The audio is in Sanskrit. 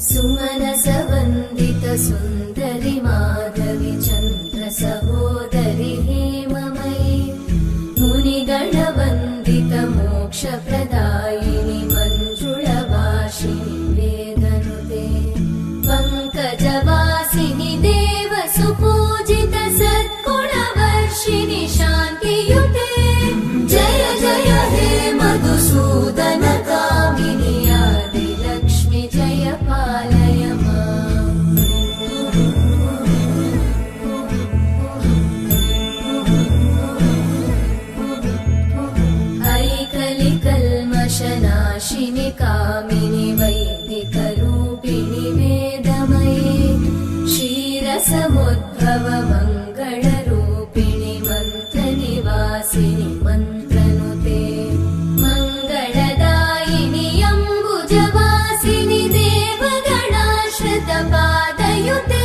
सुमनसवन्दित सुन्दरि माधवि चन्द्र सहोदरि हेममयि मुनिगणवन्दित मोक्षप्रदायिनि मञ्जुळभाषिणि वेदनुते पङ्कजवासिनि देवसुपूजित सद्गुणवर्षिणि शान्तियुते जय जय हे मधुसूदन कामिनि आदिलक्ष्मि जय पालय माम् ऐकलिकल्मषनाशिनि कामिनि वैदिकरूपिणि वेदमये क्षीरसमुद्भव मङ्गलरूपिणि मन्त्रनिवासिनि मन्त्रनुते मङ्गलदायिनि अम्बुजवासिनि देवगणाश्रितपादयुते